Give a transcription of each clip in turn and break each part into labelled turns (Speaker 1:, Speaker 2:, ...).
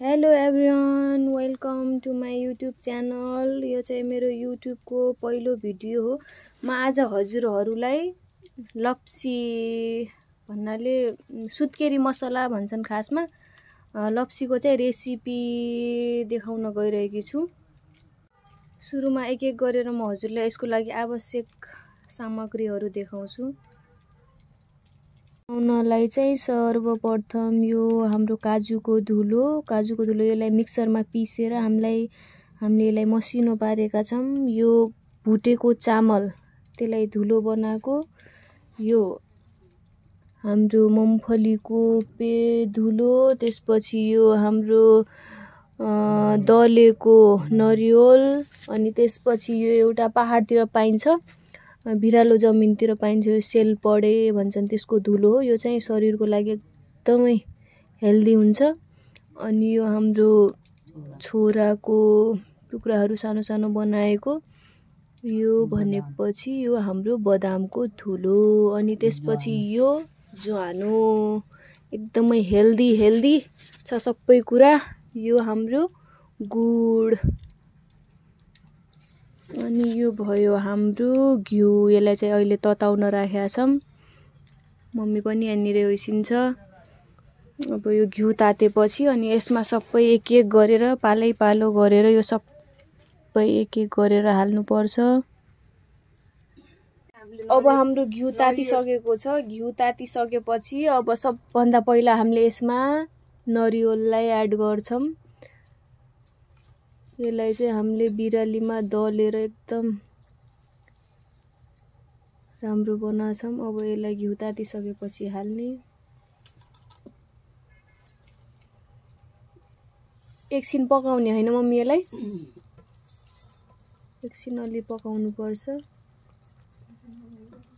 Speaker 1: Hello everyone, welcome to my YouTube channel. यो चाहिँ मेरो युट्युबको पहिलो भिडियो हो। म आज हजुरहरूलाई लप्सी भन्नाले सुत्केरी मसला भन्छन् खासमा, लप्सीको चाहिँ रेसिपी देखाउन गइरहेकी छु। सुरुमा एक एक गरेर म हजुरलाई यसको लागि आवश्यक सामग्रीहरू देखाउँछु। बनाउनलाई चाहिँ सर्वप्रथम यो हाम्रो काजुको धुलो यसलाई मिक्सरमा पिसेर हामीले यसलाई मसिनो पारेका छौँ। यो भुटेको चामल त्यसलाई धुलो बनाएको, यो हाम्रो मुम्फलीको धुलो, त्यसपछि यो हाम्रो दलेको नरिवल, अनि त्यसपछि यो एउटा पहाडतिर पाइन्छ, भिरालो जमिनतिर पाइन्छ, यो सेलपडे भन्छन् त्यसको धुलो हो। यो चाहिँ शरीरको लागि एकदमै हेल्दी हुन्छ। अनि यो हाम्रो छोराको टुक्राहरू सानो सानो बनाएको, यो भनेपछि यो हाम्रो बदामको धुलो। अनि त्यसपछि यो ज्वानो, एकदमै हेल्दी छ सबै कुरा। यो हाम्रो गुड, अनि यो भयो हाम्रो घिउ। यसलाई चाहिँ अहिले तताउन राखेका छौँ, मम्मी पनि यहाँनिर होइसिन्छ। अब यो घिउ तातेपछि अनि यसमा सबै एक एक गरेर पालो गरेर यो सबै एक एक गरेर हाल्नुपर्छ। अब हाम्रो घिउ तातिसकेको छ। घिउ तातिसकेपछि अब सबभन्दा पहिला हामीले यसमा नरिवललाई एड गर्छौँ। यसलाई चाहिँ हामीले बिरालीमा दलेर एकदम राम्रो बनाउँछौँ। अब यसलाई घिउ तातिसकेपछि हाल्ने, एकछिन पकाउने होइन मम्मी, यसलाई एकछिन अलि पकाउनु पर्छ।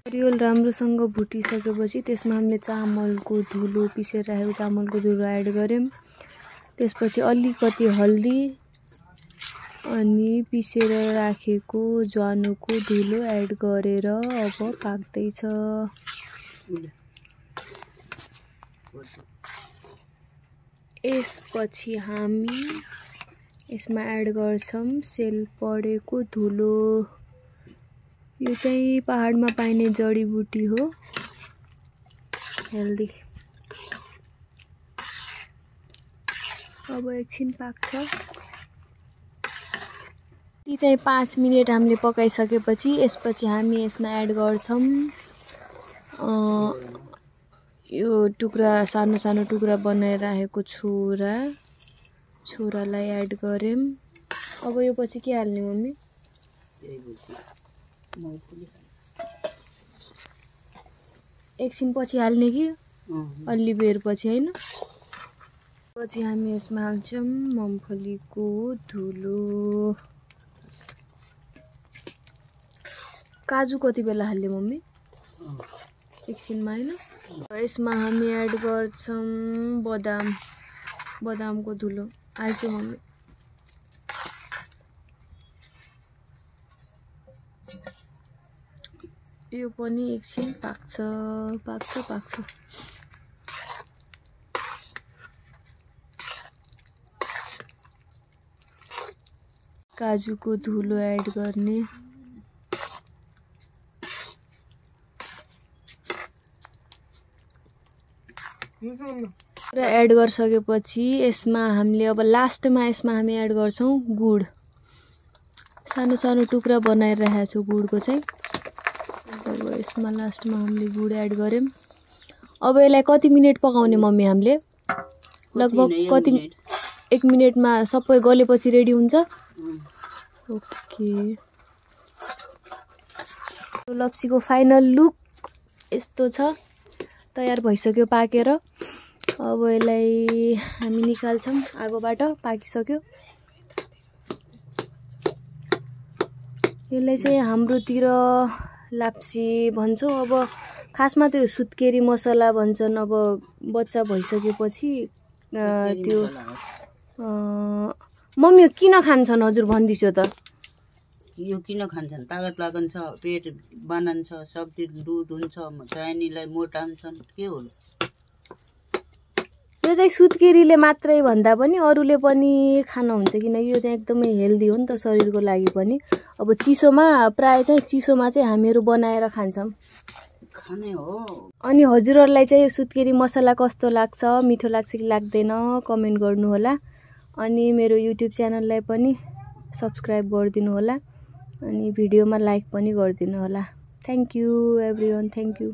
Speaker 1: नरिवल राम्रोसँग भुटिसकेपछि त्यसमा हामीले चामलको धुलो, पिसेर राखेको चामलको धुलो एड गर्यौँ। त्यसपछि अलिकति हल्दी अनि पिसेर राखेको ज्वानोको धुलो एड गरेर अब पाक्दैछ। यसपछि हामी यसमा एड गर्छौँ सेलपडेको धुलो। यो चाहिँ पहाडमा पाइने जडीबुटी हो, हेल्दी। अब एकछिन पाक्छ। ती चाहिँ 5 मिनट हामीले पकाइसकेपछि यसपछि हामी यसमा एड गर्छौँ यो टुक्रा, सानो सानो टुक्रा बनाएर राखेको छोरालाई एड गर्यौँ। अब यो पछि के हाल्ने मम्मी? एकछिन पछि हाल्ने कि अलि बेर पछि, होइन? पछि हामी यसमा हाल्छौँ मुम्फलीको धुलो। काजु कति बेला हाल्ने मम्मी? एकछिनमा, होइन? यसमा हामी एड गर्छौँ बदामको धुलो हाल्छु मम्मी। यो पनि एकछिन पाक्छ। काजुको धुलो एड गर्ने, र एड गरिसकेपछि यसमा हामीले अब लास्टमा यसमा हामी एड गर्छौँ गुड। सानो सानो टुक्रा बनाएर राखेको छु गुडको चाहिँ। अब यसमा लास्टमा हामीले गुड एड गर्यौँ। अब यसलाई कति मिनट पकाउने मम्मी हामीले? लगभग कति? 1 मिनटमा सबै गलेपछि रेडी हुन्छ। ओके, लप्सीको फाइनल लुक यस्तो छ, तयार भइसक्यो पाकेर। अब यसलाई हामी निकाल्छौँ आगोबाट, पाकिसक्यो। यसलाई चाहिँ हाम्रोतिर लाप्सी भन्छौँ। अब खासमा त्यो सुत्केरी मसला भन्छन्। अब बच्चा भइसकेपछि त्यो मम्मी किन खान्छन् हजुर भन्दिसो त?
Speaker 2: यो किन खान्छन्? तागत लागन्छ, पेट बनान्छ, शक्ति दुध हुन्छ, शयनीलाई मोटाउँछन्, के हो?
Speaker 1: यो चाहिँ सुत्केरीले मात्रै भन्दा पनि अरूले पनि खानुहुन्छ किनकि यो चाहिँ एकदमै हेल्दी हो नि त शरीरको लागि पनि। अब चिसोमा प्राय चाहिँ चिसोमा चाहिँ हामीहरू बनाएर खान्छौँ
Speaker 2: खाने हो।
Speaker 1: अनि हजुरहरूलाई चाहिँ यो सुत्केरी मसला कस्तो लाग्छ, मिठो लाग्छ कि लाग्दैन कमेन्ट गर्नु होला। अनि मेरो युट्युब च्यानललाई पनि सब्स्क्राइब गरिदिनु होला अनि भिडियोमा लाइक पनि गरिदिनु होला। Thank you everyone, thank you.